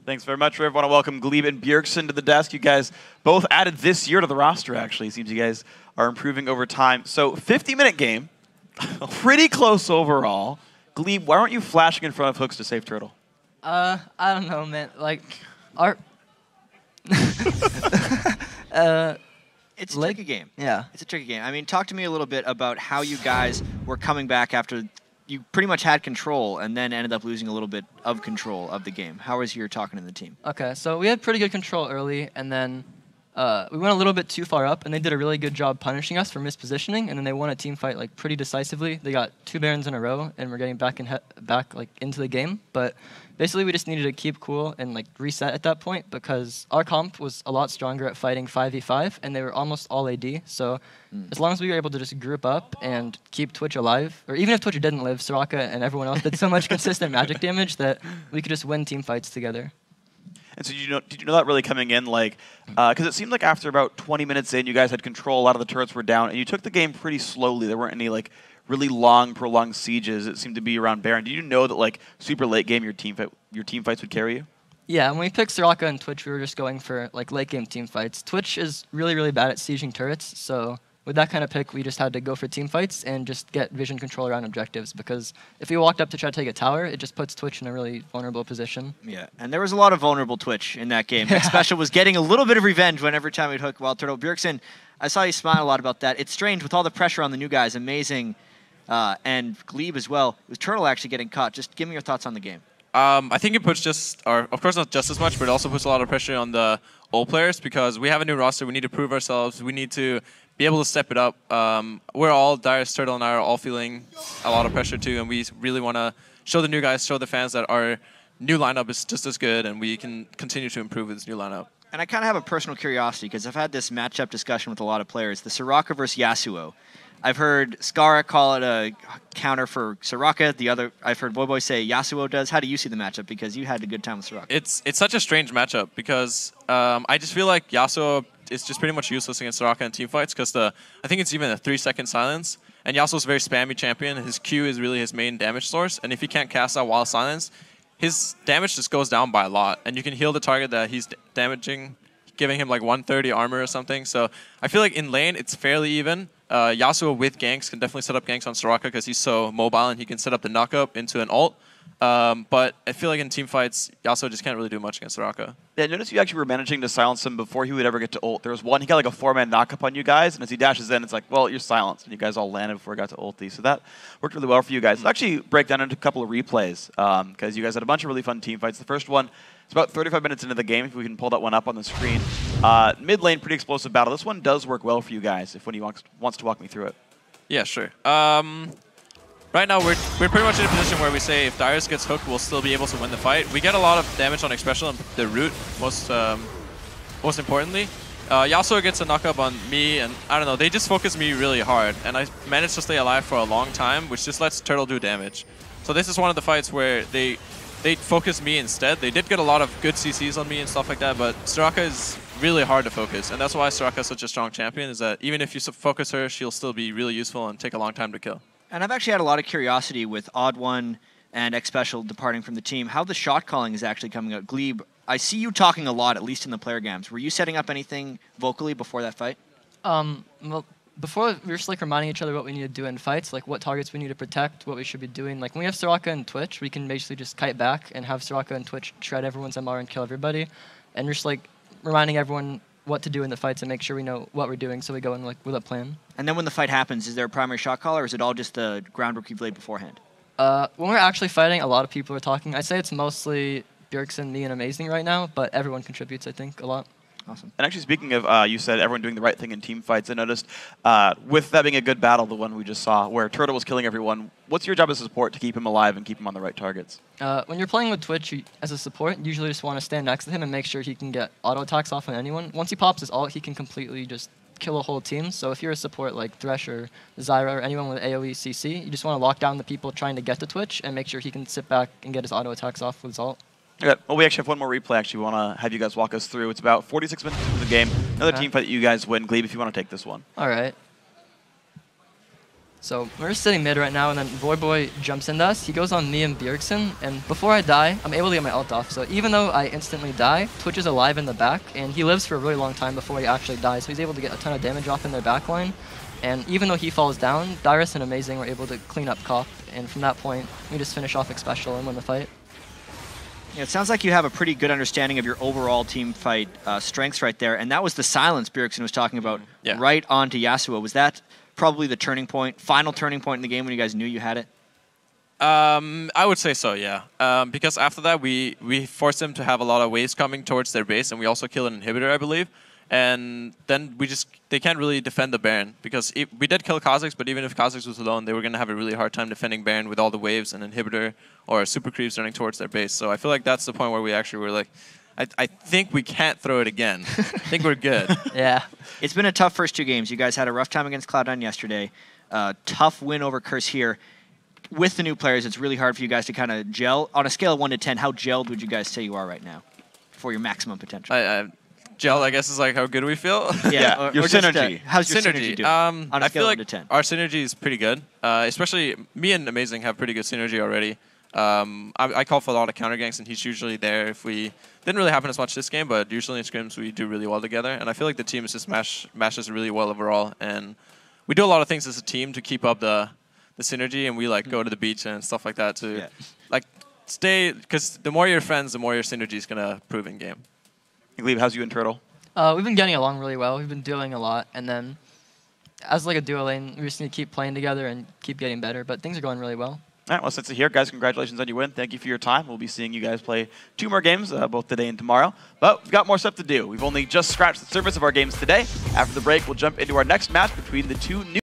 Thanks very much, Riv. I want to welcome Glebe and Bjergsen to the desk. You guys both added this year to the roster, actually. It seems you guys are improving over time. So, 50-minute game. Pretty close overall. Glebe, why aren't you flashing in front of hooks to save Turtle? I don't know, man. Like, our... It's a tricky game. Yeah. It's a tricky game. I mean, talk to me a little bit about how you guys were coming back after you pretty much had control and then ended up losing a little bit of control of the game. How was your talking to the team? Okay, so we had pretty good control early, and then we went a little bit too far up, and they did a really good job punishing us for mispositioning, and then they won a team fight like pretty decisively. They got 2 Barons in a row, and we're getting back like into the game. But basically, we just needed to keep cool and like reset at that point because our comp was a lot stronger at fighting 5v5, and they were almost all AD. So as long as we were able to just group up and keep Twitch alive, or even if Twitch didn't live, Soraka and everyone else did so much consistent magic damage that we could just win team fights together. And so did you know that really coming in? Like, because it seemed like after about 20 minutes in, you guys had control. A lot of the turrets were down, and you took the game pretty slowly. There weren't any like really long, prolonged sieges. It seemed to be around Baron. Did you know that like super late game, your team fights would carry you? Yeah, when we picked Soraka and Twitch, we were just going for like late game team fights. Twitch is really, really bad at sieging turrets, so with that kind of pick, we just had to go for team fights and just get vision control around objectives, because if we walked up to try to take a tower, it just puts Twitch in a really vulnerable position. Yeah, and there was a lot of vulnerable Twitch in that game. Special was getting a little bit of revenge every time we'd hook Wild Turtle. Bjergsen, I saw you smile a lot about that. It's strange with all the pressure on the new guys, amazing, and Glebe as well. With Turtle actually getting caught, just give me your thoughts on the game. I think it puts of course not just as much, but it also puts a lot of pressure on the old players because we have a new roster. We need to prove ourselves. We need to be able to step it up. We're all, Darius, Turtle, and I are all feeling a lot of pressure too, and we really want to show the new guys, show the fans that our new lineup is just as good, and we can continue to improve with this new lineup. And I kind of have a personal curiosity because I've had this matchup discussion with a lot of players. The Soraka versus Yasuo. I've heard Skara call it a counter for Soraka. I've heard Boy say Yasuo does. How do you see the matchup? Because you had a good time with Soraka. It's such a strange matchup because I just feel like Yasuo is just pretty much useless against Soraka in teamfights because I think it's even a 3-second silence. And Yasuo's a very spammy champion. His Q is really his main damage source. And if he can't cast out while silence, his damage just goes down by a lot. And you can heal the target that he's damaging, giving him like 130 armor or something. So I feel like in lane, it's fairly even. Yasuo with ganks can definitely set up ganks on Soraka because he's so mobile and he can set up the knock-up into an ult. But I feel like in teamfights, Yasuo just can't really do much against Soraka. Yeah, notice you actually were managing to silence him before he would ever get to ult. There was one, he got like a 4-man knock-up on you guys, and as he dashes in, it's like, well, you're silenced. And you guys all landed before he got to ulti. So that worked really well for you guys. Let's actually break down into a couple of replays because you guys had a bunch of really fun teamfights. The first one, it's about 35 minutes into the game, if we can pull that one up on the screen. Mid lane, pretty explosive battle. This one does work well for you guys if one of you wants to walk me through it. Yeah, sure. Right now, we're pretty much in a position where we say if Darius gets hooked, we'll still be able to win the fight. We get a lot of damage on Expression and the root, most importantly. Yasuo gets a knock-up on me, and I don't know, they just focus me really hard. And I managed to stay alive for a long time, which just lets Turtle do damage. So this is one of the fights where they focus me instead. They did get a lot of good CCs on me and stuff like that, but Soraka is really hard to focus. And that's why Soraka is such a strong champion, is that even if you focus her, she'll still be really useful and take a long time to kill. And I've actually had a lot of curiosity with Odd One and Xpecial departing from the team, how the shot calling is actually coming out. Glebe, I see you talking a lot, at least in the player games. Were you setting up anything vocally before that fight? Well, before, we were just like reminding each other what we need to do in fights, like what targets we need to protect, what we should be doing. Like when we have Soraka and Twitch, we can basically just kite back and have Soraka and Twitch shred everyone's MR and kill everybody. And just like reminding everyone what to do in the fights and make sure we know what we're doing so we go in like with a plan. And then when the fight happens, is there a primary shot caller or is it all just the groundwork you've laid beforehand? When we're actually fighting, a lot of people are talking. I'd say it's mostly Bjergsen, me, and Amazing right now, but everyone contributes, I think, a lot. Awesome. And actually, speaking of, you said everyone doing the right thing in team fights. I noticed with that being a good battle, the one we just saw, where Turtle was killing everyone, what's your job as a support to keep him alive and keep him on the right targets? When you're playing with Twitch, as a support, you usually just want to stand next to him and make sure he can get auto attacks off on anyone. Once he pops his ult, he can completely just kill a whole team. So if you're a support like Thresh or Zyra or anyone with AoE CC, you just want to lock down the people trying to get to Twitch and make sure he can sit back and get his auto attacks off with his ult. Okay. Well, we actually have one more replay. Actually, we want to have you guys walk us through. It's about 46 minutes into the game. Another team fight that you guys win. Glebe, if you want to take this one. All right. So we're just sitting mid right now, and then Voyboy jumps into us. He goes on me and Bjergsen, and before I die, I'm able to get my ult off. So even though I instantly die, Twitch is alive in the back, and he lives for a really long time before he actually dies. So he's able to get a ton of damage off in their backline. And even though he falls down, Dyrus and Amazing were able to clean up Cop, and from that point, we just finish off EpicSkillshot and win the fight. Yeah, it sounds like you have a pretty good understanding of your overall team fight strengths right there, and that was the silence Bjergsen was talking about right onto Yasuo. Was that probably the final turning point in the game when you guys knew you had it? I would say so, yeah. Because after that, we forced them to have a lot of waves coming towards their base, and we also killed an inhibitor, I believe. And then they can't really defend the Baron, because we did kill Kha'Zix, but even if Kha'Zix was alone, they were going to have a really hard time defending Baron with all the waves and inhibitor or super creeps running towards their base. So I feel like that's the point where we actually were like, I think we can't throw it again. I think we're good. Yeah. It's been a tough first 2 games. You guys had a rough time against Cloud9 yesterday. Tough win over Curse here. With the new players, it's really hard for you guys to kind of gel. On a scale of 1 to 10, how gelled would you guys say you are right now for your maximum potential? Gel, I guess, is like how good we feel. Yeah, your synergy. How's your synergy doing? On a I scale feel of 1 like to 10. our synergy is pretty good. Especially me and Amazing have pretty good synergy already. I call for a lot of counter ganks, and he's usually there. If we didn't really happen as much this game, but usually in scrims we do really well together. And I feel like the team is just mashes really well overall. And we do a lot of things as a team to keep up the synergy, and we like go to the beach and stuff like that to like stay. Because the more you're friends, the more your synergy is gonna prove in game. Glebe, how's you and Turtle? We've been getting along really well. We've been dueling a lot, and then as like a duo lane, we just need to keep playing together and keep getting better, but things are going really well. All right, well, since you're here, guys, congratulations on your win. Thank you for your time. We'll be seeing you guys play 2 more games, both today and tomorrow. But we've got more stuff to do. We've only just scratched the surface of our games today. After the break, we'll jump into our next match between the 2 new